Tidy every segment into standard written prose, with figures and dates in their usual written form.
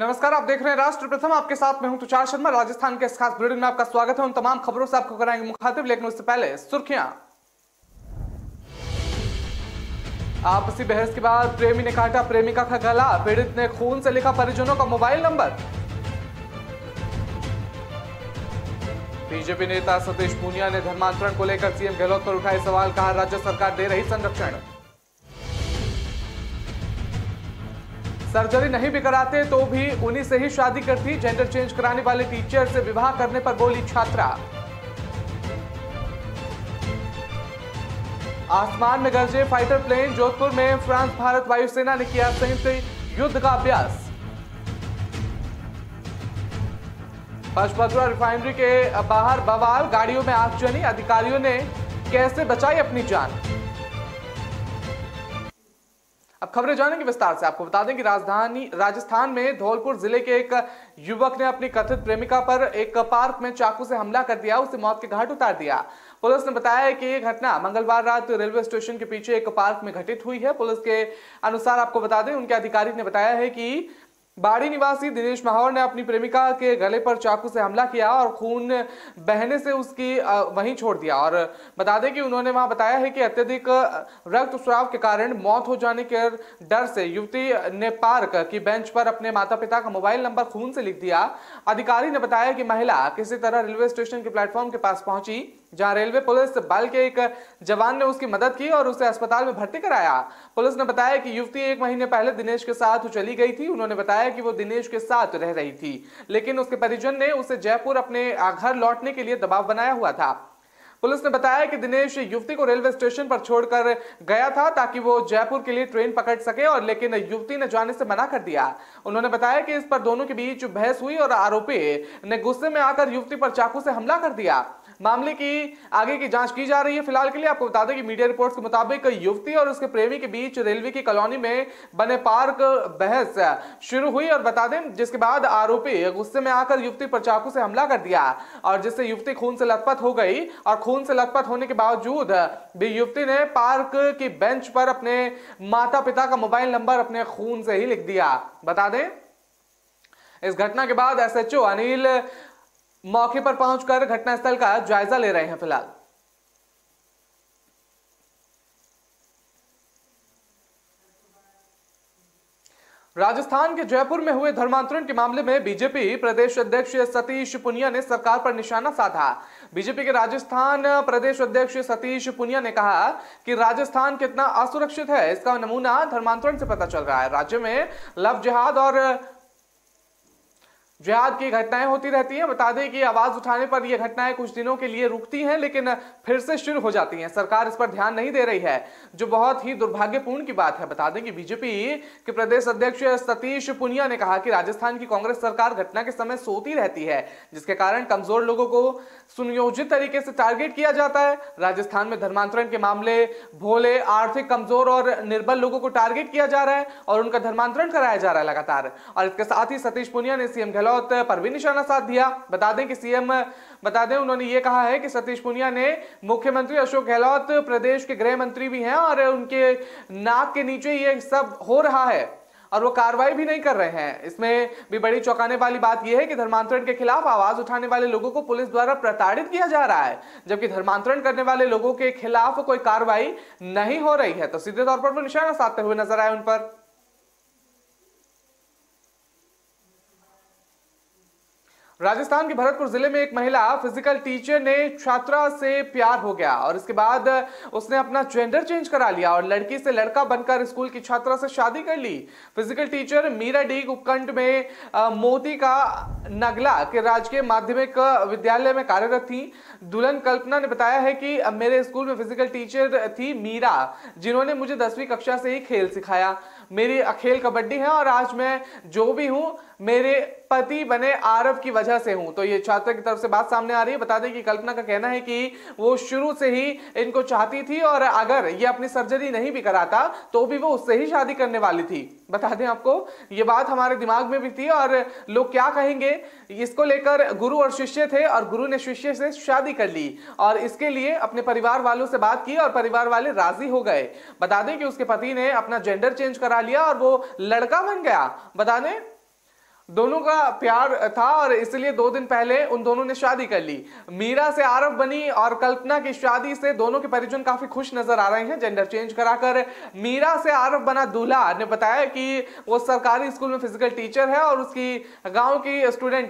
नमस्कार, आप देख रहे हैं राष्ट्र प्रथम। आपके साथ मैं हूं तुषार शर्मा। राजस्थान के इस खास बुलेटिन में आपका स्वागत है। उन तमाम खबरों से आपको कराएंगे मुखातिब, लेकिन उससे पहले सुर्खियां। आपसी बहस के बाद प्रेमी ने काटा प्रेमिका का गला, पीड़ित ने खून से लिखा परिजनों का मोबाइल नंबर। बीजेपी नेता सतीश पूनिया ने धर्मांतरण को लेकर सीएम गहलोत पर उठाए सवाल, कहा राज्य सरकार दे रही संरक्षण। सर्जरी नहीं भी कराते तो भी उन्हीं से ही शादी करती, जेंडर चेंज कराने वाले टीचर से विवाह करने पर बोली छात्रा। आसमान में गरजे फाइटर प्लेन, जोधपुर में फ्रांस भारत वायुसेना ने किया संयुक्त युद्ध का अभ्यास। पचपदरा रिफाइनरी के बाहर बवाल, गाड़ियों में आगजनी, अधिकारियों ने कैसे बचाई अपनी जान। अब खबरें जानेंगे विस्तार से। आपको बता दें कि राजस्थान में धौलपुर जिले के एक युवक ने अपनी कथित प्रेमिका पर एक पार्क में चाकू से हमला कर दिया, उसे मौत के घाट उतार दिया। पुलिस ने बताया कि यह घटना मंगलवार रात रेलवे स्टेशन के पीछे एक पार्क में घटित हुई है। पुलिस के अनुसार आपको बता दें, उनके अधिकारी ने बताया है कि बाड़ी निवासी दिनेश माहौर ने अपनी प्रेमिका के गले पर चाकू से हमला किया और खून बहने से उसकी वहीं छोड़ दिया। और बता दें कि उन्होंने वहां बताया है कि अत्यधिक रक्तस्राव के कारण मौत हो जाने के डर से युवती ने पार्क की बेंच पर अपने माता पिता का मोबाइल नंबर खून से लिख दिया। अधिकारी ने बताया कि महिला किसी तरह रेलवे स्टेशन के प्लेटफॉर्म के पास पहुंची, जहां रेलवे पुलिस बल के एक जवान ने उसकी मदद की और उसे अस्पताल में भर्ती कराया। पुलिस ने बताया कि युवती 1 महीने पहले दिनेश के साथ चली गई थी। उन्होंने बताया कि वो दिनेश के साथ रह रही थी, लेकिन उसके परिजन ने उसे जयपुर अपने घर लौटने के लिए दबाव बनाया हुआ था। पुलिस ने बताया कि दिनेश युवती को रेलवे स्टेशन पर छोड़कर गया था ताकि वो जयपुर के लिए ट्रेन पकड़ सके, और लेकिन युवती ने जाने से मना कर दिया। उन्होंने बताया कि इस पर दोनों के बीच बहस हुई और आरोपी ने गुस्से में आकर युवती पर चाकू से हमला कर दिया। मामले की आगे की जांच की जा रही है। फिलहाल के लिए आपको बता दें कि मीडिया रिपोर्ट्स के मुताबिक युवती और उसके प्रेमी के बीच रेलवे की कॉलोनी में बने पार्क बहस शुरू हुई, और बता दें जिसके बाद आरोपी गुस्से में आकर युवती पर चाकू से हमला कर दिया, और जिससे युवती खून से लथपथ हो गई। और खून से लथपथ होने के बावजूद भी युवती ने पार्क की बेंच पर अपने माता पिता का मोबाइल नंबर अपने खून से ही लिख दिया। बता दें इस घटना के बाद एसएचओ अनिल मौके पर पहुंचकर घटनास्थल का जायजा ले रहे हैं। फिलहाल राजस्थान के जयपुर में हुए धर्मांतरण के मामले में बीजेपी प्रदेश अध्यक्ष सतीश पूनिया ने सरकार पर निशाना साधा। बीजेपी के राजस्थान प्रदेश अध्यक्ष सतीश पूनिया ने कहा कि राजस्थान कितना असुरक्षित है, इसका नमूना धर्मांतरण से पता चल रहा है। राज्य में लव जिहाद और जिहाद की घटनाएं होती रहती हैं। बता दें कि आवाज उठाने पर यह घटनाएं कुछ दिनों के लिए रुकती हैं, लेकिन फिर से शुरू हो जाती हैं। सरकार इस पर ध्यान नहीं दे रही है, जो बहुत ही दुर्भाग्यपूर्ण की बात है। बता दें कि बीजेपी के प्रदेश अध्यक्ष सतीश पूनिया ने कहा कि राजस्थान की कांग्रेस सरकार घटना के समय सोती रहती है, जिसके कारण कमजोर लोगों को सुनियोजित तरीके से टारगेट किया जाता है। राजस्थान में धर्मांतरण के मामले भोले, आर्थिक कमजोर और निर्बल लोगों को टारगेट किया जा रहा है और उनका धर्मांतरण कराया जा रहा है लगातार। और इसके साथ ही सतीश पूनिया ने सीएम गहलोत पर भी निशाना साध दिया। बता दें उन्होंने ये कहा है कि सतीश पूनिया ने मुख्यमंत्री अशोक गहलोत प्रदेश के गृह मंत्री भी हैं और उनके नाक के नीचे ये सब हो रहा है और वो कार्रवाई भी नहीं कर रहे हैं। इसमें भी बड़ी चौंकाने वाली बात यह है कि धर्मांतरण के खिलाफ आवाज उठाने वाले लोगों को पुलिस द्वारा प्रताड़ित किया जा रहा है, जबकि धर्मांतरण करने वाले लोगों के खिलाफ कोई कार्रवाई नहीं हो रही है। तो सीधे तौर पर वो निशाना साधते हुए नजर आए उन पर। राजस्थान के भरतपुर जिले में एक महिला फिजिकल टीचर ने छात्रा से प्यार हो गया और इसके बाद उसने अपना जेंडर चेंज करा लिया और लड़की से लड़का बनकर स्कूल की छात्रा से शादी कर ली। फिजिकल टीचर मीरा डी उपखंड में मोती का नगला के राजकीय माध्यमिक विद्यालय में कार्यरत थी। दुल्हन कल्पना ने बताया है कि मेरे स्कूल में फिजिकल टीचर थी मीरा, जिन्होंने मुझे 10वीं कक्षा से ही खेल सिखाया। मेरी खेल कबड्डी है और आज मैं जो भी हूं मेरे पति बने आरव की वजह से हूं। तो ये छात्रा की तरफ से बात सामने आ रही है। बता दें कि कल्पना का कहना है कि वो शुरू से ही इनको चाहती थी और अगर ये अपनी सर्जरी नहीं भी कराता तो भी वो उससे ही शादी करने वाली थी। बता दें आपको ये बात हमारे दिमाग में भी थी और लोग क्या कहेंगे इसको लेकर गुरु और शिष्य थे और गुरु ने शिष्य से शादी कर ली और इसके लिए अपने परिवार वालों से बात की और परिवार वाले राजी हो गए। बता दें कि उसके पति ने अपना जेंडर चेंज करा लिया और वो लड़का बन गया। बता दें दोनों का प्यार था और इसलिए 2 दिन पहले उन दोनों ने शादी कर ली। मीरा से आरव बनी और कल्पना की शादी से दोनों के परिजन काफी खुश नजर आ रहे हैं। जेंडर चेंज कराकर मीरा से आरव बना दूल्हा ने बताया कि वो सरकारी स्कूल में फिजिकल टीचर है और उसकी गांव की स्टूडेंट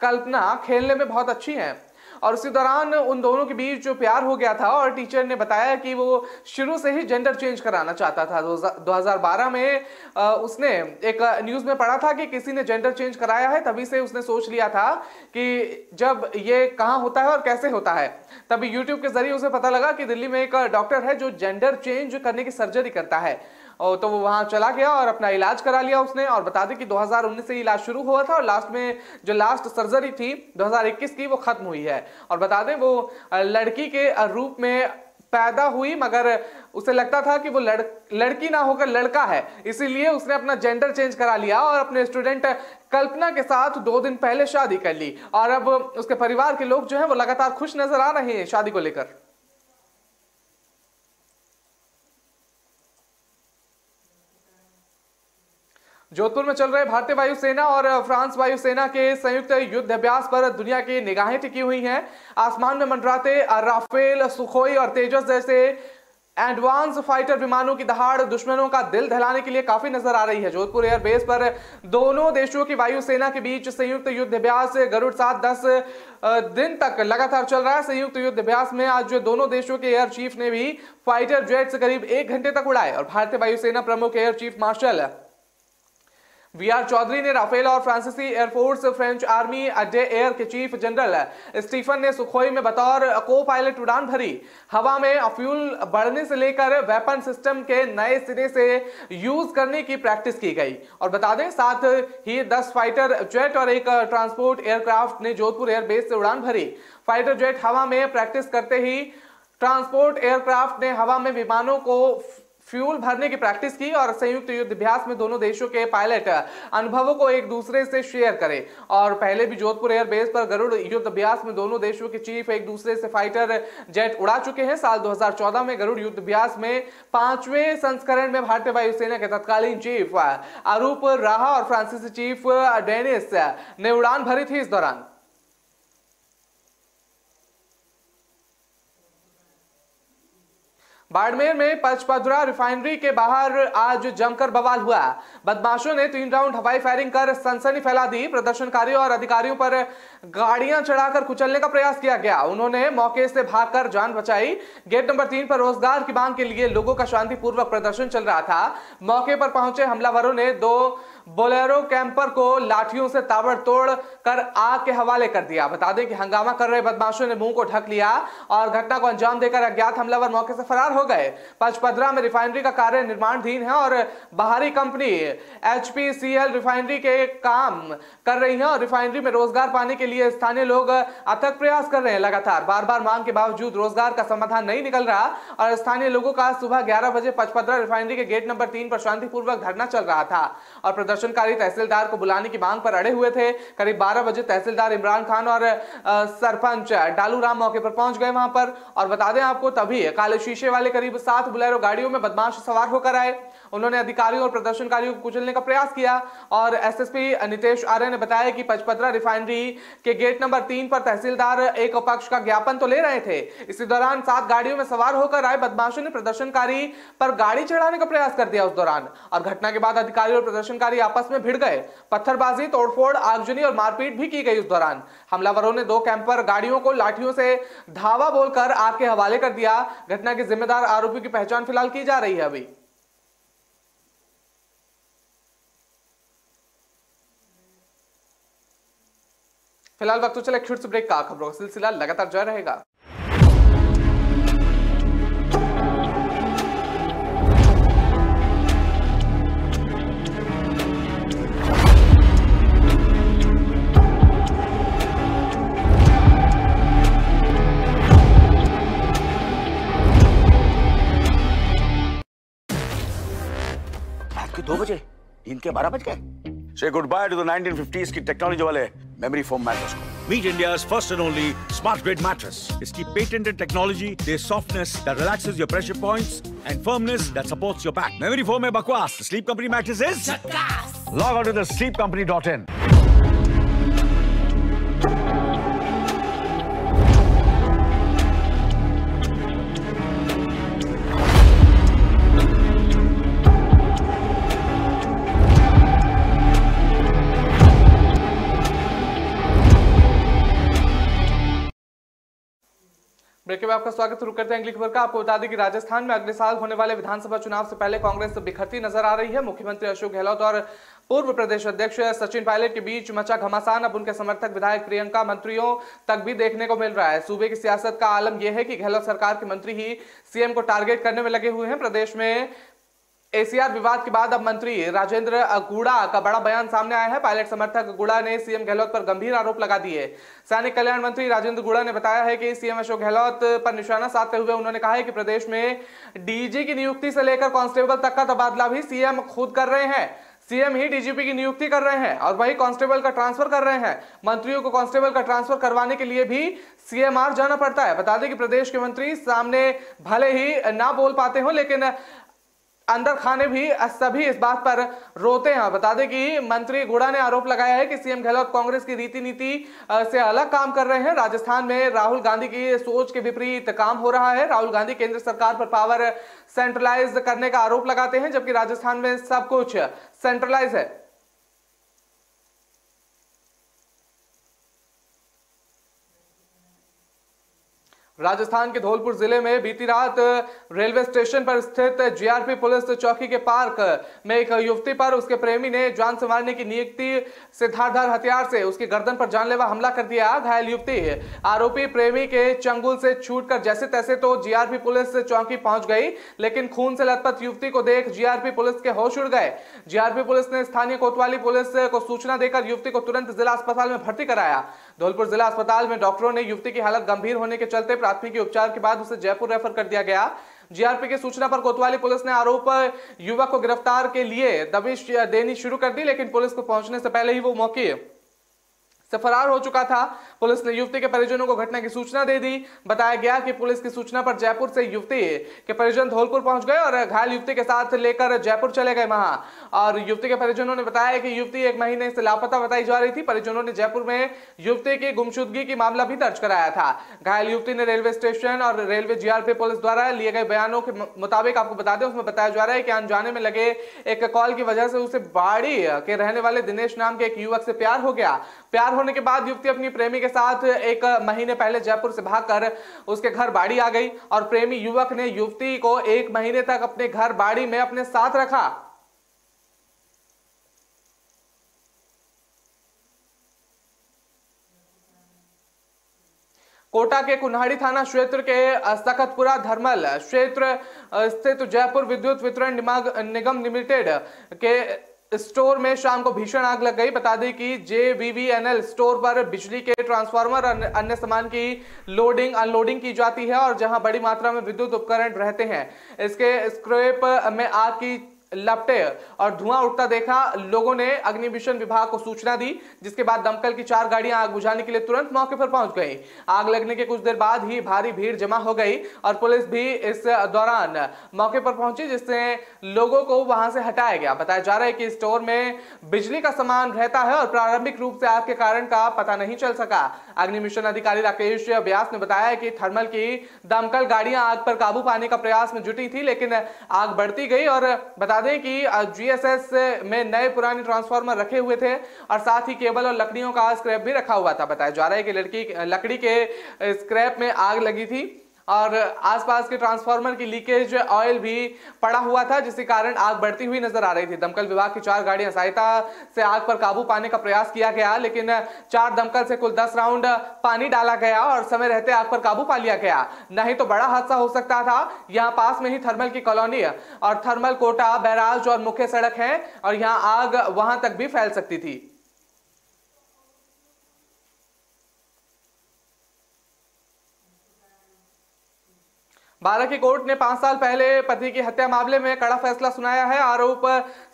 कल्पना खेलने में बहुत अच्छी है। और उसी दौरान उन दोनों के बीच जो प्यार हो गया था और टीचर ने बताया कि वो शुरू से ही जेंडर चेंज कराना चाहता था। 2012 में उसने एक न्यूज में पढ़ा था कि किसी ने जेंडर चेंज कराया है, तभी से उसने सोच लिया था कि जब ये कहाँ होता है और कैसे होता है। तभी यूट्यूब के जरिए उसे पता लगा कि दिल्ली में एक डॉक्टर है जो जेंडर चेंज करने की सर्जरी करता है। तो वो वहां चला गया और अपना इलाज करा लिया उसने। और बता दें कि 2019 से इलाज शुरू हुआ था और लास्ट में जो लास्ट सर्जरी थी 2021 की वो खत्म हुई है। और बता दें वो लड़की के रूप में पैदा हुई, मगर उसे लगता था कि वो लड़की ना होकर लड़का है, इसीलिए उसने अपना जेंडर चेंज करा लिया और अपने स्टूडेंट कल्पना के साथ 2 दिन पहले शादी कर ली। और अब उसके परिवार के लोग जो है वो लगातार खुश नजर आ रहे हैं शादी को लेकर। जोधपुर में चल रहे भारतीय वायुसेना और फ्रांस वायुसेना के संयुक्त युद्ध अभ्यास पर दुनिया की निगाहें टिकी हुई हैं। आसमान में मंडराते राफेल, सुखोई और तेजस जैसे एडवांस फाइटर विमानों की दहाड़ दुश्मनों का दिल दहलाने के लिए काफी नजर आ रही है। जोधपुर एयरबेस पर दोनों देशों की वायुसेना के बीच संयुक्त युद्ध अभ्यास गरुड़ 7-10 दिन तक लगातार चल रहा है। संयुक्त युद्ध अभ्यास में आज दोनों देशों के एयर चीफ ने भी फाइटर जेट्स करीब 1 घंटे तक उड़ाए। और भारतीय वायुसेना प्रमुख air chief marshal VR Chaudhari ने राफेल और फ्रांसीसी एयरफोर्स, फ्रेंच आर्मी अड्डे एयर के चीफ जनरल स्टीफन ने सुखोई में बतौर को पायलट उड़ान भरी। हवा में फ्यूल बढ़ने से लेकर वेपन सिस्टम के नए सिरे से यूज करने की प्रैक्टिस की गई। और बता दें साथ ही 10 फाइटर जेट और एक ट्रांसपोर्ट एयरक्राफ्ट ने जोधपुर एयरबेस से उड़ान भरी। फाइटर जेट हवा में प्रैक्टिस करते ही ट्रांसपोर्ट एयरक्राफ्ट ने हवा में विमानों को फ्यूल भरने की प्रैक्टिस की। और संयुक्त युद्ध अभ्यास में दोनों देशों के पायलट अनुभवों को एक दूसरे से शेयर करें। और पहले भी जोधपुर एयरबेस पर गरुड़ युद्ध अभ्यास में दोनों देशों के चीफ एक दूसरे से फाइटर जेट उड़ा चुके हैं। साल 2014 में गरुड़ युद्ध अभ्यास में 5वें संस्करण में भारतीय वायुसेना के तत्कालीन चीफ अरूप राहा और फ्रांसीसी चीफ डेनिस ने उड़ान भरी थी। इस दौरान बाड़मेर में पचपदरा रिफाइनरी के बाहर आज जमकर बवाल हुआ। बदमाशों ने 3 राउंड हवाई फायरिंग कर सनसनी फैला दी। प्रदर्शनकारियों और अधिकारियों पर गाड़ियां चढ़ाकर कुचलने का प्रयास किया गया। उन्होंने मौके से भागकर जान बचाई। गेट नंबर 3 पर रोजगार की मांग के लिए लोगों का शांतिपूर्वक प्रदर्शन चल रहा था। मौके पर पहुंचे हमलावरों ने 2 बोलेरो कैंपर को लाठियों से ताबड़तोड़ कर आग के हवाले कर दिया। बता दें कि हंगामा कर रहे बदमाशों ने मुंह को ढक लिया और घटना को अंजाम देकर अज्ञात हमलावर मौके से फरार हो गए। पचपदरा में रिफाइनरी का कार्य निर्माणाधीन है और बाहरी कंपनी HPCL रिफाइनरी के काम कर रही है और रिफाइनरी में रोजगार पाने के लिए स्थानीय लोग अथक प्रयास कर रहे हैं। लगातार बार-बार मांग के बावजूद रोजगार का समाधान नहीं निकल रहा और स्थानीय लोगों का सुबह 11 बजे पचपदरा रिफाइनरी के गेट नंबर 3 पर शांतिपूर्वक धरना चल रहा था और प्रदर्शनकारी तहसीलदार को बुलाने की मांग पर अड़े हुए थे। करीब 12 बजे तहसीलदार इमरान खान और सरपंच डालू राम मौके पर पहुंच गए वहां पर। और बता दें आपको तभी काले शीशे वाले करीब 7 बुलेरो गाड़ियों में बदमाश सवार होकर आए। उन्होंने अधिकारियों और प्रदर्शनकारियों को कुचलने का प्रयास किया। और एसएसपी नितेश आर्य ने बताया कि पचपदरा रिफाइनरी के गेट नंबर 3 पर तहसीलदार एक पक्ष का ज्ञापन तो ले रहे थे। इसी दौरान 7 गाड़ियों में सवार होकर आए बदमाशों ने प्रदर्शनकारी पर गाड़ी चढ़ाने का प्रयास कर दिया उस दौरान। और घटना के बाद अधिकारी और प्रदर्शनकारी आपस में भिड़ गए। पत्थरबाजी, तोड़फोड़, आगजनी और मारपीट भी की गई। उस दौरान हमलावरों ने 2 कैंपर गाड़ियों को लाठियों से धावा बोलकर आग के हवाले कर दिया। घटना के जिम्मेदार आरोपियों की पहचान फिलहाल की जा रही है। अभी फिलहाल वक्त तो चले एक छोटे से ब्रेक का। खबरों का सिलसिला लगातार जारी रहेगा। रात के 2 बजे, दिन के 12 बज गए। Say goodbye to the 1950s की टेक्नोलॉजी वाले memory foam mattress को। Meet India's first and only smart grid mattress. इसकी patented technology, there's softness that relaxes your pressure points and firmness that supports your back. Memory foam है बकवास. The Sleep Company mattress is Log on to the sleepcompany.in. में आपका स्वागत। शुरू करते हैं अगली खबर का। आपको बता दें कि राजस्थान में अगले साल होने वाले विधानसभा चुनाव से पहले कांग्रेस बिखरती नजर आ रही है। मुख्यमंत्री अशोक गहलोत और पूर्व प्रदेश अध्यक्ष सचिन पायलट के बीच मचा घमासान अब उनके समर्थक विधायक प्रियंका मंत्रियों तक भी देखने को मिल रहा है। सूबे की सियासत का आलम यह है कि गहलोत सरकार के मंत्री ही सीएम को टारगेट करने में लगे हुए हैं। प्रदेश में एसीआर विवाद के बाद अब मंत्री राजेंद्र गुड़ा का बड़ा बयान सामने आया है। पायलट समर्थक गुड़ा ने सीएम गहलोत पर गंभीर आरोप लगा दिए। सैनिक कल्याण मंत्री राजेंद्र गुड़ा ने बताया है कि सीएम अशोक गहलोत पर निशाना साधते हुए उन्होंने कहा है कि प्रदेश में डीजी की नियुक्ति से लेकर कांस्टेबल तक का तबादला भी सीएम खुद कर रहे हैं। सीएम ही डीजीपी की नियुक्ति कर रहे हैं और वही कांस्टेबल का ट्रांसफर कर रहे हैं। मंत्रियों को कांस्टेबल का ट्रांसफर करवाने के लिए भी सीएमआर जाना पड़ता है। बता दें कि प्रदेश के मंत्री सामने भले ही ना बोल पाते हो, लेकिन अंदर खाने भी सभी इस बात पर रोते हैं। बता दें कि मंत्री गुड़ा ने आरोप लगाया है कि सीएम गहलोत कांग्रेस की रीति नीति से अलग काम कर रहे हैं। राजस्थान में राहुल गांधी की सोच के विपरीत काम हो रहा है। राहुल गांधी केंद्र सरकार पर पावर सेंट्रलाइज करने का आरोप लगाते हैं, जबकि राजस्थान में सब कुछ सेंट्रलाइज है। राजस्थान के धौलपुर जिले में बीती रात रेलवे स्टेशन पर स्थित जीआरपी पुलिस चौकी के पार्क में एक युवती पर उसके प्रेमी ने जान से मारने की नियुक्ति से धारदार हथियार से उसकी गर्दन पर जानलेवा हमला कर दिया। घायल युवती आरोपी प्रेमी के चंगुल से छूटकर जैसे तैसे तो जीआरपी पुलिस चौकी पहुंच गई, लेकिन खून से लथपथ युवती को देख जीआरपी पुलिस के होश उड़ गए। जीआरपी पुलिस ने स्थानीय कोतवाली पुलिस को सूचना देकर युवती को तुरंत जिला अस्पताल में भर्ती कराया। धौलपुर जिला अस्पताल में डॉक्टरों ने युवती की हालत गंभीर होने के चलते प्राथमिक उपचार के बाद उसे जयपुर रेफर कर दिया गया। जीआरपी की सूचना पर कोतवाली पुलिस ने आरोप युवक को गिरफ्तार के लिए दबिश देनी शुरू कर दी, लेकिन पुलिस को पहुंचने से पहले ही वो मौके से फरार हो चुका था। पुलिस ने युवती के परिजनों को घटना की सूचना दे दी। बताया गया कि पुलिस की सूचना पर जयपुर से युवती के परिजन धौलपुर पहुंच गए और घायल युवती के साथ लेकर जयपुर चले गए वहां। और युवती के परिजनों ने बताया कि युवती 1 महीने से लापता बताई जा रही थी। परिजनों ने जयपुर में युवती की गुमशुदगी की मामला भी दर्ज कराया था। घायल युवती ने रेलवे स्टेशन और रेलवे जीआरपी पुलिस द्वारा लिए गए बयानों के मुताबिक, आपको बता दें, उसमें बताया जा रहा है कि अनजाने में लगे एक कॉल की वजह से उसे बाड़ी के रहने वाले दिनेश नाम के एक युवक से प्यार हो गया। प्यार होने के बाद युवती अपनी प्रेमी के साथ 1 महीने पहले जयपुर से भागकर उसके घर बाड़ी आ गई और प्रेमी युवक ने युवती को 1 महीने तक अपने घर बाड़ी में अपने साथ रखा। कोटा के कुन्हाड़ी थाना क्षेत्र के सखतपुरा धर्मल क्षेत्र स्थित जयपुर विद्युत वितरण निगम लिमिटेड के स्टोर में शाम को भीषण आग लग गई। बता दें कि JVVNL स्टोर पर बिजली के ट्रांसफार्मर और अन्य सामान की लोडिंग अनलोडिंग की जाती है और जहां बड़ी मात्रा में विद्युत उपकरण रहते हैं। इसके स्क्रैप में आग की लपटे और धुआं उठता देखा। लोगों ने अग्निशमन विभाग को सूचना दी, जिसके बाद दमकल की 4 गाड़ियां आग बुझाने के लिए तुरंत मौके पर पहुंच गई। आग लगने के कुछ देर बाद ही भारी भीड़ जमा हो गई और पुलिस भी इस दौरान मौके पर पहुंची, जिससे लोगों को वहां से हटाया गया। बताया जा रहा है कि स्टोर में बिजली का सामान रहता है और प्रारंभिक रूप से आग के कारण का पता नहीं चल सका। अग्निशमन अधिकारी राकेश व्यास ने बताया कि थर्मल की दमकल गाड़ियां आग पर काबू पाने का प्रयास में जुटी थी, लेकिन आग बढ़ती गई। और बता दें कि जीएसएस में नए पुराने ट्रांसफार्मर रखे हुए थे और साथ ही केबल और लकड़ियों का स्क्रैप भी रखा हुआ था। बताया जा रहा है कि लकड़ी के स्क्रैप में आग लगी थी और आसपास के ट्रांसफार्मर की लीकेज ऑयल भी पड़ा हुआ था, जिसके कारण आग बढ़ती हुई नजर आ रही थी। दमकल विभाग की 4 गाड़ियां सहायता से आग पर काबू पाने का प्रयास किया गया, लेकिन 4 दमकल से कुल 10 राउंड पानी डाला गया और समय रहते आग पर काबू पा लिया गया। नहीं तो बड़ा हादसा हो सकता था। यहाँ पास में ही थर्मल की कॉलोनी और थर्मल कोटा बैराज और मुख्य सड़क है और यहाँ आग वहां तक भी फैल सकती थी। बारां की कोर्ट ने 5 साल पहले पति की हत्या मामले में कड़ा फैसला सुनाया है। आरोप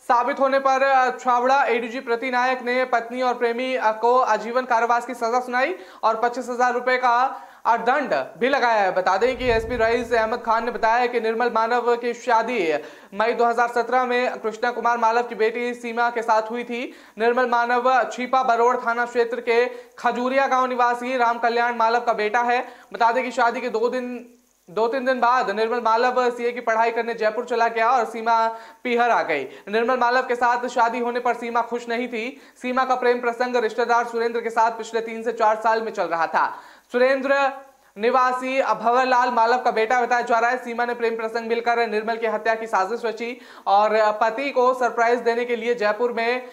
साबित होने पर छावड़ा एडीजी प्रति नायक ने पत्नी और प्रेमी को आजीवन कारावास की सजा सुनाई और 25,000 रुपए का दंड भी लगाया है। बता दें कि एसपी रईस अहमद खान ने बताया कि निर्मल मानव की शादी मई 2017 में कृष्णा कुमार मालव की बेटी सीमा के साथ हुई थी। निर्मल मानव छिपा बरोड़ थाना क्षेत्र के खजूरिया गांव निवासी राम कल्याण मालव का बेटा है। बता दें कि शादी के 2-3 दिन बाद निर्मल मालव सीए की पढ़ाई करने जयपुर चला गया और सीमा पीहर आ गई। निर्मल मालव के साथ शादी होने पर सीमा खुश नहीं थी। सीमा का प्रेम प्रसंग रिश्तेदार सुरेंद्र के साथ पिछले 3 से 4 साल में चल रहा था। सुरेंद्र निवासी भंवरलाल मालव का बेटा बताया जा रहा है। सीमा ने प्रेम प्रसंग मिलकर निर्मल की हत्या की साजिश रची और पति को सरप्राइज देने के लिए जयपुर में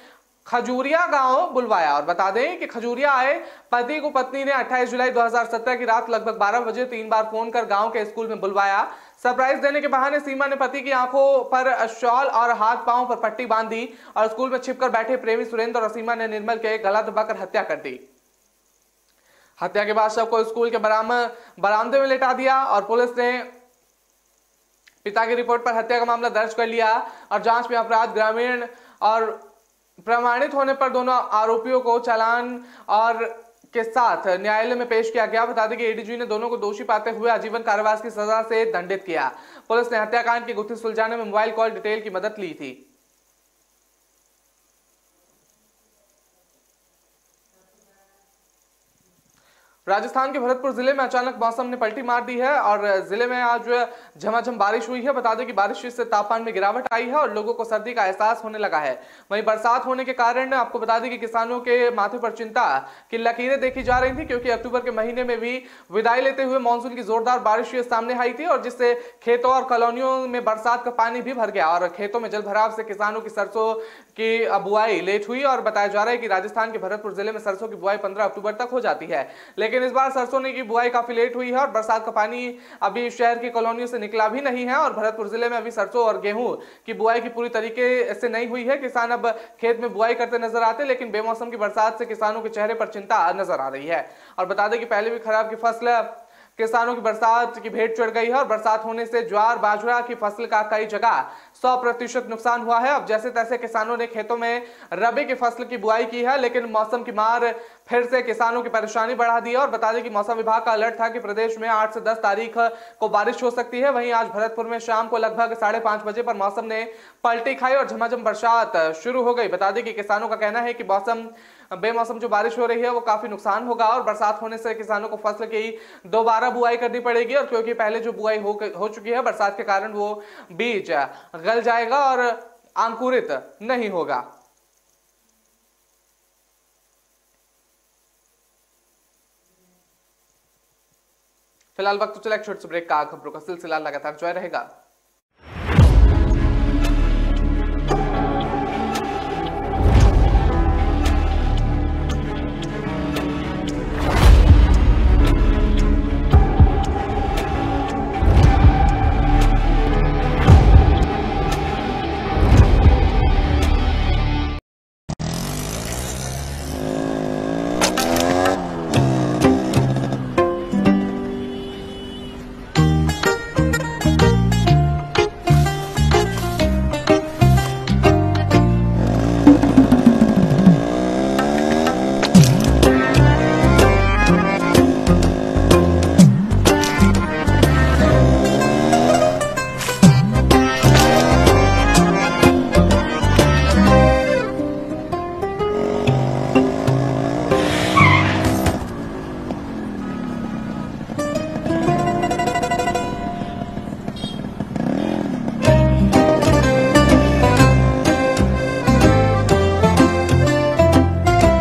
खजूरिया गांव बुलवाया। और बता दें कि खजूरिया आए पति को पत्नी ने 28 जुलाई 2017 की रात लगभग 12 बजे 3 बार फोन कर गांव के स्कूल में बुलवाया। सरप्राइज देने के बहाने सीमा ने पति की आंखों पर शॉल और हाथ पांव पर पट्टी बांध दी और स्कूल में छिपकर बैठे प्रेमी सुरेंद्र और सीमा ने निर्मल के गला दबाकर हत्या कर दी। हत्या के बाद शव को स्कूल के बरामदे में लेटा दिया और पुलिस ने पिता की रिपोर्ट पर हत्या का मामला दर्ज कर लिया और जांच में अपराध ग्रामीण और प्रमाणित होने पर दोनों आरोपियों को चालान और के साथ न्यायालय में पेश किया गया। बता दें कि एडीजी ने दोनों को दोषी पाते हुए आजीवन कारावास की सजा से दंडित किया। पुलिस ने हत्याकांड की गुत्थी सुलझाने में मोबाइल कॉल डिटेल की मदद ली थी। राजस्थान के भरतपुर जिले में अचानक मौसम ने पलटी मार दी है और जिले में आज झमाझम बारिश हुई है। बता दें कि बारिश से तापमान में गिरावट आई है और लोगों को सर्दी का एहसास होने लगा है। वहीं बरसात होने के कारण आपको बता दें कि किसानों के माथे पर चिंता की लकीरें देखी जा रही थी, क्योंकि अक्टूबर के महीने में भी विदाई लेते हुए मानसून की जोरदार बारिश सामने आई थी और जिससे खेतों और कॉलोनियों में बरसात का पानी भी भर गया और खेतों में जलभराव से किसानों की सरसों की बुआई लेट हुई। और बताया जा रहा है कि राजस्थान के भरतपुर जिले में सरसों की बुआई 15 अक्टूबर तक हो जाती है, लेकिन इस बार सरसों की बुआई काफी लेट हुई है और बरसात का पानी अभी शहर की कॉलोनियों से निकला भी नहीं है और भरतपुर जिले में अभी सरसों और गेहूं की बुआई की पूरी तरीके से नहीं हुई है। किसान अब खेत में बुआई करते नजर आते, लेकिन बेमौसम की बरसात से किसानों के चेहरे पर चिंता नजर आ रही है। और बता दें कि पहले भी खराब की फसल किसानों की बरसात की भेंट चढ़ गई है और बरसात होने से ज्वार बाजरा की फसल का कई जगह 100% नुकसान हुआ है। अब जैसे तैसे किसानों ने खेतों में रबी की फसल की बुआई की है, लेकिन मौसम की मार फिर से किसानों की परेशानी बढ़ा दी है। और बता दें कि मौसम विभाग का अलर्ट था कि प्रदेश में 8 से 10 तारीख को बारिश हो सकती है। वहीं आज भरतपुर में शाम को लगभग 5:30 बजे पर मौसम ने पलटी खाई और झमाझम बरसात शुरू हो गई। बता दें कि किसानों का कहना है कि बेमौसम जो बारिश हो रही है वो काफी नुकसान होगा और बरसात होने से किसानों को फसल की दोबारा बुआई करनी पड़ेगी और क्योंकि पहले जो बुआई हो चुकी है, बरसात के कारण वो बीज गल जाएगा और अंकुरित नहीं होगा। फिलहाल वक्त तो चला एक छोटे से ब्रेक का। खबरों का सिलसिला लगातार जारी रहेगा।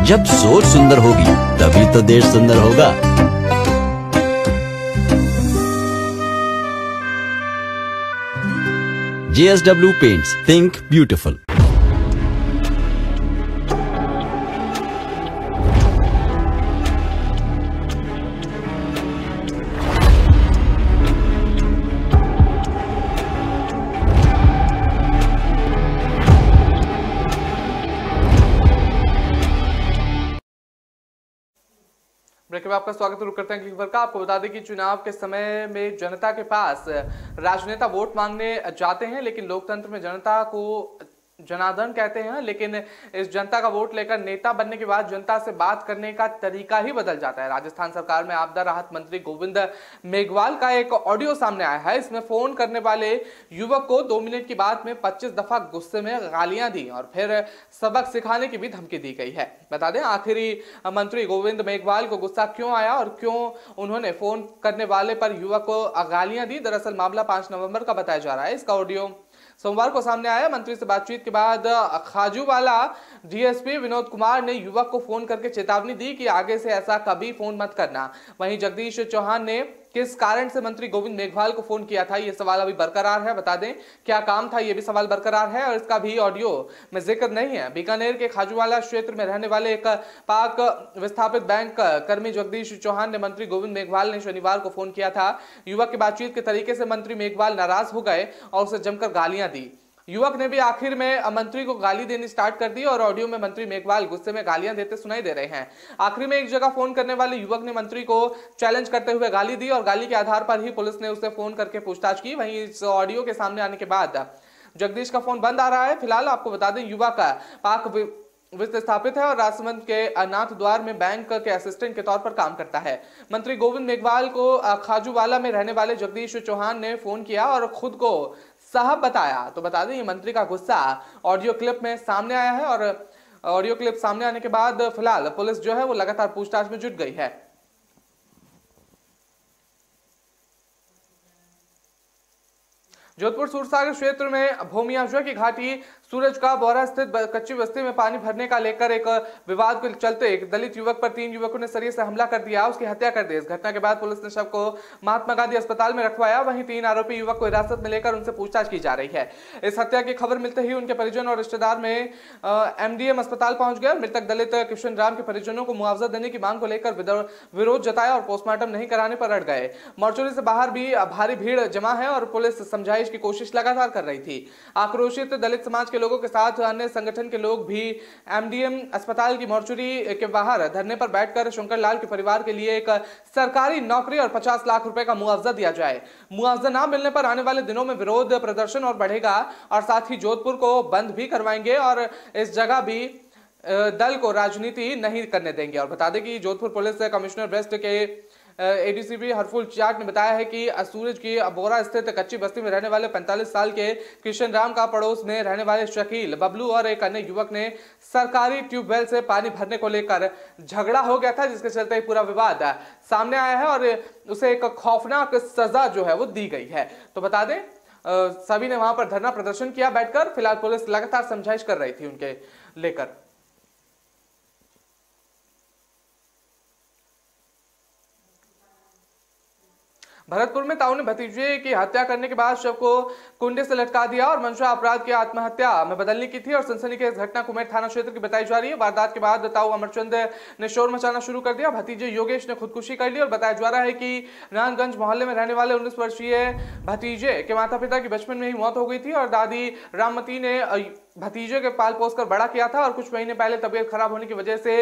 जब सोच सुंदर होगी तभी तो देश सुंदर होगा। JSW Paints, think beautiful। Break में आपका स्वागत करते हैं खबर का। आपको बता दें कि चुनाव के समय में जनता के पास राजनेता वोट मांगने जाते हैं, लेकिन लोकतंत्र में जनता को जनार्दन कहते हैं, लेकिन इस जनता का वोट लेकर नेता बनने के बाद जनता से बात करने का तरीका ही बदल जाता है। राजस्थान सरकार में आपदा राहत मंत्री गोविंद मेघवाल का एक ऑडियो सामने आया है। इसमें फोन करने वाले युवक को 2 मिनट की बात में 25 दफा गुस्से में गालियां दी और फिर सबक सिखाने की भी धमकी दी गई है। बता दें आखिरी मंत्री गोविंद मेघवाल को गुस्सा क्यों आया और क्यों उन्होंने फोन करने वाले पर युवक को गालियां दी। दरअसल मामला 5 नवंबर का बताया जा रहा है। इसका ऑडियो सोमवार को सामने आया। मंत्री से बातचीत के बाद खाजूवाला डीएसपी विनोद कुमार ने युवक को फोन करके चेतावनी दी कि आगे से ऐसा कभी फोन मत करना। वहीं जगदीश चौहान ने किस कारण से मंत्री गोविंद मेघवाल को फोन किया था, यह सवाल अभी बरकरार है। बता दें क्या काम था, यह भी सवाल बरकरार है और इसका भी ऑडियो में जिक्र नहीं है। बीकानेर के खाजूवाला क्षेत्र में रहने वाले एक पाक विस्थापित बैंक कर्मी जगदीश चौहान ने मंत्री गोविंद मेघवाल ने शनिवार को फोन किया था। युवक की बातचीत के तरीके से मंत्री मेघवाल नाराज हो गए और उसे जमकर गालियां दी। युवक ने भी आखिर में मंत्री को गाली देनी स्टार्ट कर दी और ऑडियो में मंत्री मेघवाल गुस्से में गालियां देते सुनाई दे रहे हैं। आखिर में एक जगह फोन करने वाले युवक ने मंत्री को चैलेंज करते हुए गाली दी और गाली के आधार पर ही पुलिस ने उसे फोन करके पूछताछ की। वहीं इस ऑडियो के सामने आने के बाद जगदीश का फोन बंद आ रहा है। फिलहाल आपको बता दें युवक पाक विस्थापित है और राजसमंद के नाथ द्वार में बैंक के असिस्टेंट के तौर पर काम करता है। मंत्री गोविंद मेघवाल को खाजूवाला में रहने वाले जगदीश चौहान ने फोन किया और खुद को साहब बताया। तो बता दें ये मंत्री का गुस्सा ऑडियो क्लिप में सामने आया है और ऑडियो क्लिप सामने आने के बाद फिलहाल पुलिस जो है वो लगातार पूछताछ में जुट गई है। जोधपुर सूरसागर क्षेत्र में भोमियाजुआ की घाटी सूरज का बोरा स्थित कच्ची बस्ती में पानी भरने का लेकर एक विवाद के चलते एक दलित युवक पर 3 युवकों ने सरिये से हमला कर दिया, उसकी हत्या कर दी। इस घटना के बाद पुलिस ने शव को महात्मा गांधी अस्पताल में रखवाया। वहीं 3 आरोपी युवक को हिरासत में लेकर उनसे पूछताछ की जा रही है। इस हत्या की खबर मिलते ही उनके परिजन और रिश्तेदार में एमडीएम अस्पताल पहुंच गए। मृतक दलित किशन राम के परिजनों को मुआवजा देने की मांग को लेकर विरोध जताया और पोस्टमार्टम नहीं कराने पर अड़ गए। मोर्चरी से बाहर भी भारी भीड़ जमा है और पुलिस समझाइश की कोशिश लगातार कर रही थी। आक्रोशित दलित समाज के लोगों के साथ अन्य संगठन के लोग भी एमडीएम अस्पताल की मोर्चरी के बाहर धरने पर बैठकर शंकर लाल के परिवार के लिए एक सरकारी नौकरी और 50 लाख रुपए का मुआवजा दिया जाए। मुआवजा ना मिलने पर आने वाले दिनों में विरोध प्रदर्शन और बढ़ेगा और साथ ही जोधपुर को बंद भी करवाएंगे और इस जगह भी दल को राजनीति नहीं करने देंगे। और बता दें कि जोधपुर पुलिस कमिश्नर वेस्ट के एडीसीपी हरफुल चाट ने बताया है कि सूरज की बोरा स्थित कच्ची बस्ती में रहने वाले 45 साल के किशन राम का पड़ोस में रहने वाले शकील, बबलू और एक अन्य युवक ने सरकारी ट्यूबवेल से पानी भरने को लेकर झगड़ा हो गया था, जिसके चलते पूरा विवाद सामने आया है और उसे एक खौफनाक सजा जो है वो दी गई है। तो बता दें सभी ने वहां पर धरना प्रदर्शन किया बैठकर। फिलहाल पुलिस लगातार समझाइश कर रही थी उनके लेकर। भरतपुर में ताऊ ने भतीजे की हत्या करने के बाद शव को कुंडे से लटका दिया और मंशा अपराध की आत्महत्या में बदलने की थी और सनसनी के इस घटना कुमेर थाना क्षेत्र की बताई जा रही है। वारदात के बाद ताऊ अमरचंद ने शोर मचाना शुरू कर दिया। भतीजे योगेश ने खुदकुशी कर ली और बताया जा रहा है कि नानगंज मोहल्ले में रहने वाले 19 वर्षीय भतीजे के माता पिता की बचपन में ही मौत हो गई थी और दादी राममती ने भतीजे के पाल पोस कर बड़ा किया था और कुछ महीने पहले तबीयत खराब होने की वजह से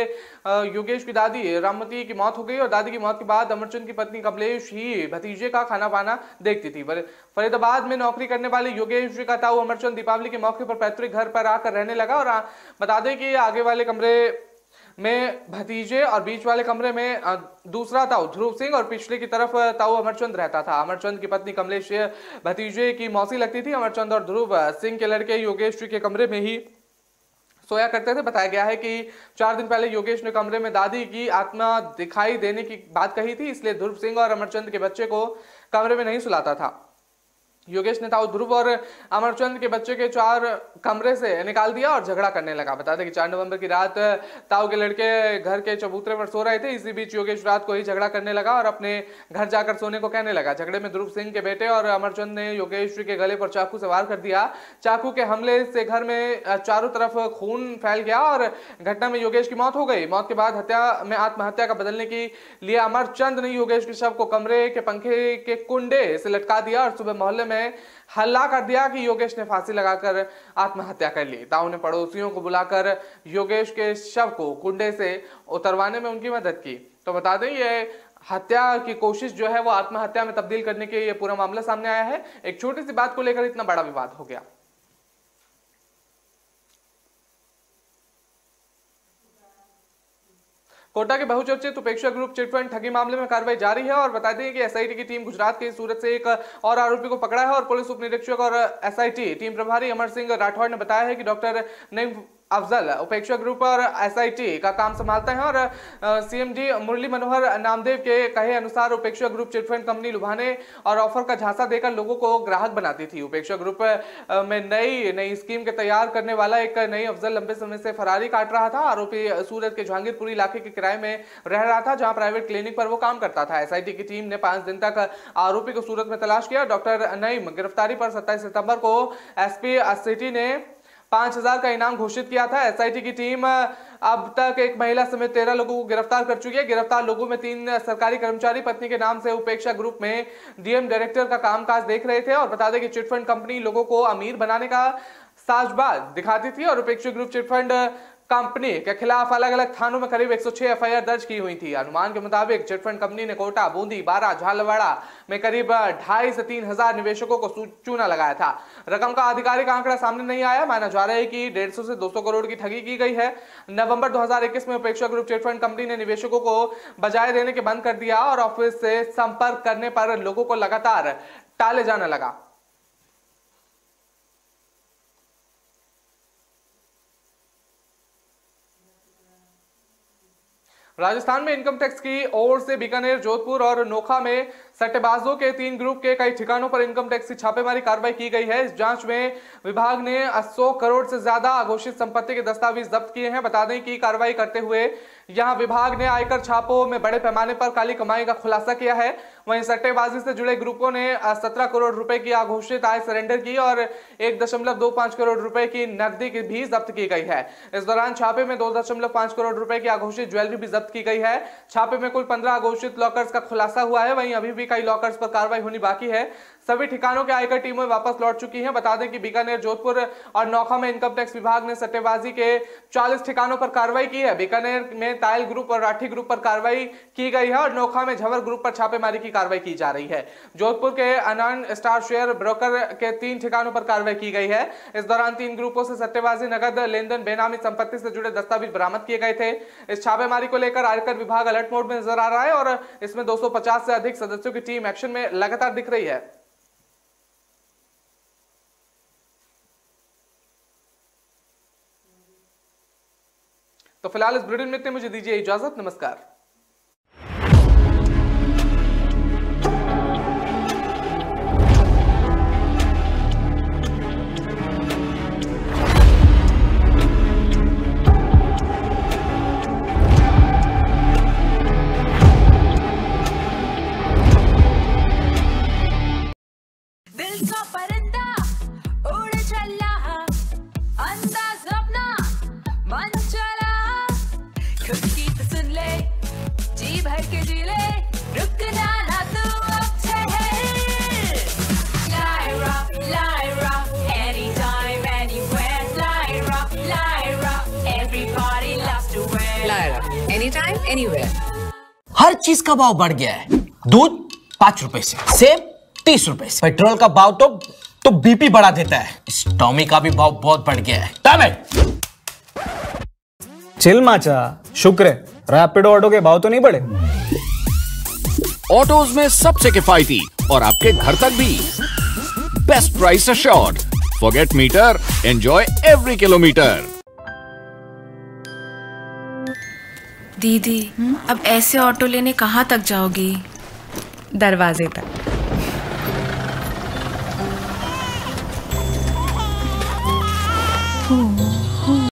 योगेश की दादी राममती की मौत हो गई और दादी की मौत के बाद अमरचंद की पत्नी कमलेश ही भतीजे का खाना पाना देखती थी। फरीदाबाद में नौकरी करने वाले योगेश का ताऊ अमरचंद दीपावली के मौके पर पैतृक घर पर आकर रहने लगा और बता दें कि आगे वाले कमरे में भतीजे और बीच वाले कमरे में दूसरा ताऊ ध्रुव सिंह और पिछले की तरफ ताऊ अमरचंद रहता था। अमरचंद की पत्नी कमलेश भतीजे की मौसी लगती थी। अमरचंद और ध्रुव सिंह के लड़के योगेश के कमरे में ही सोया करते थे। बताया गया है कि 4 दिन पहले योगेश ने कमरे में दादी की आत्मा दिखाई देने की बात कही थी, इसलिए ध्रुव सिंह और अमरचंद के बच्चे को कमरे में नहीं सुलाता था। योगेश ने ताऊ ध्रुव और अमरचंद के बच्चे के 4 कमरे से निकाल दिया और झगड़ा करने लगा। बता दें कि 4 नवंबर की रात ताऊ के लड़के घर के चबूतरे पर सो रहे थे। इसी बीच योगेश रात को ही झगड़ा करने लगा और अपने घर जाकर सोने को कहने लगा। झगड़े में ध्रुव सिंह के बेटे और अमरचंद ने योगेश के गले पर चाकू से वार कर दिया। चाकू के हमले से घर में चारों तरफ खून फैल गया और घटना में योगेश की मौत हो गई। मौत के बाद हत्या में आत्महत्या का बदलने के लिए अमरचंद ने योगेश के शव को कमरे के पंखे के कुंडे से लटका दिया और सुबह मोहल्ले में हल्ला कर दिया कि योगेश ने फांसी लगाकर आत्महत्या कर ली। ताऊ ने पड़ोसियों को बुलाकर योगेश के शव को कुंडे से उतरवाने में उनकी मदद की। तो बता दें ये हत्या की कोशिश जो है वो आत्महत्या में तब्दील करने के ये पूरा मामला सामने आया है। एक छोटी सी बात को लेकर इतना बड़ा विवाद हो गया। कोटा के बहुचर्चित उपेक्षा ग्रुप चिटफंड ठगी मामले में कार्रवाई जारी है और बता दें कि एसआईटी की टीम गुजरात के सूरत से एक और आरोपी को पकड़ा है और पुलिस उप निरीक्षक और एसआईटी टीम प्रभारी अमर सिंह राठौड़ ने बताया है कि डॉक्टर नईम अफजल उपेक्षा ग्रुप और एसआईटी का काम संभालते हैं और सीएमडी मुरली मनोहर नामदेव के कहे अनुसार उपेक्षा ग्रुप चिटफंड कंपनी लुभाने और ऑफर का झांसा देकर लोगों को ग्राहक बनाती थी। उपेक्षा ग्रुप में नई स्कीम के तैयार करने वाला एक नई अफजल लंबे समय से फरारी काट रहा था। आरोपी सूरत के जहांगीरपुरी इलाके के किराए में रह रहा था, जहां प्राइवेट क्लिनिक पर वो काम करता था। एसआईटी की टीम ने 5 दिन तक आरोपी को सूरत में तलाश किया। डॉक्टर नईम गिरफ्तारी पर 27 सितंबर को एसपी सिटी ने 5000 का इनाम घोषित किया था। एसआईटी की टीम अब तक एक महिला समेत 13 लोगों को गिरफ्तार कर चुकी है। गिरफ्तार लोगों में 3 सरकारी कर्मचारी पत्नी के नाम से उपेक्षा ग्रुप में डीएम डायरेक्टर का कामकाज देख रहे थे। और बता दें कि चिटफंड कंपनी लोगों को अमीर बनाने का साजबाज दिखाती थी और उपेक्षा ग्रुप चिटफंड कंपनी के खिलाफ अलग अलग थानों में करीब 106 एफआईआर दर्ज की हुई थी। अनुमान के मुताबिक चिटफंड कंपनी ने कोटा, बूंदी, बारा, झालवाड़ा में करीब 2,500 से 3,000 निवेशकों को चूना लगाया था। रकम का आधिकारिक आंकड़ा सामने नहीं आया। माना जा रहा है कि 150 से 200 करोड़ की ठगी की गई है। नवंबर 2021 में उपेक्षा ग्रुप चिटफंड कंपनी ने निवेशकों को बजाय देने के बंद कर दिया और ऑफिस से संपर्क करने पर लोगों को लगातार टाले जाने लगा। राजस्थान में इनकम टैक्स की ओर से बीकानेर, जोधपुर और नोखा में सट्टेबाजों के 3 ग्रुप के कई ठिकानों पर इनकम टैक्स की छापेमारी कार्रवाई की गई है। इस जांच में विभाग ने 100 करोड़ से ज्यादा अघोषित संपत्ति के दस्तावेज जब्त किए हैं। बता दें कि कार्रवाई करते हुए यहां विभाग ने आयकर छापों में बड़े पैमाने पर काली कमाई का खुलासा किया है। वहीं सट्टेबाजी से जुड़े ग्रुपों ने 17 करोड़ रुपए की अघोषित आय सरेंडर की और 1.25 करोड़ रुपए की नकदी भी जब्त की गई है। इस दौरान छापे में 2.5 करोड़ रुपए की अघोषित ज्वेलरी भी जब्त की गई है। छापे में कुल 15 अघोषित लॉकर्स का खुलासा हुआ है। वहीं अभी भी कई लॉकर्स पर कार्रवाई होनी बाकी है। सभी ठिकानों के आयकर टीमें वापस लौट चुकी हैं। बता दें कि बीकानेर, जोधपुर और नोखा में इनकम टैक्स विभाग ने सट्टेबाजी के 40 ठिकानों पर कार्रवाई की है। बीकानेर में तायल ग्रुप और राठी ग्रुप पर कार्रवाई की गई है और नोखा में झवर ग्रुप पर छापेमारी की कार्रवाई की जा रही है। जोधपुर के आनंद स्टार शेयर ब्रोकर के 3 ठिकानों पर कार्रवाई की गई है। इस दौरान 3 ग्रुपों से सट्टेबाजी, नगद लेनदेन, बेनामी संपत्ति से जुड़े दस्तावेज बरामद किए गए थे। इस छापेमारी को लेकर आयकर विभाग अलर्ट मोड में नजर आ रहा है और इसमें 250 से अधिक सदस्यों की टीम एक्शन में लगातार दिख रही है। तो फिलहाल इस बुलेटिन में इतने, मुझे दीजिए इजाजत। नमस्कार। Anytime, anywhere. हर चीज का भाव बढ़ गया है। दूध 5 रुपए से, सेब 30 रुपए से, पेट्रोल का भाव तो बीपी बढ़ा देता है। इस टॉमी का भी भाव बहुत बढ़ गया है। चिल माचा, शुक्र है रैपिडो ऑटो के भाव तो नहीं बढ़े। ऑटोज में सबसे किफायती और आपके घर तक भी best price assured. Forget meter, enjoy every kilometre. दीदी, अब ऐसे ऑटो लेने कहाँ तक जाओगी? दरवाजे तक।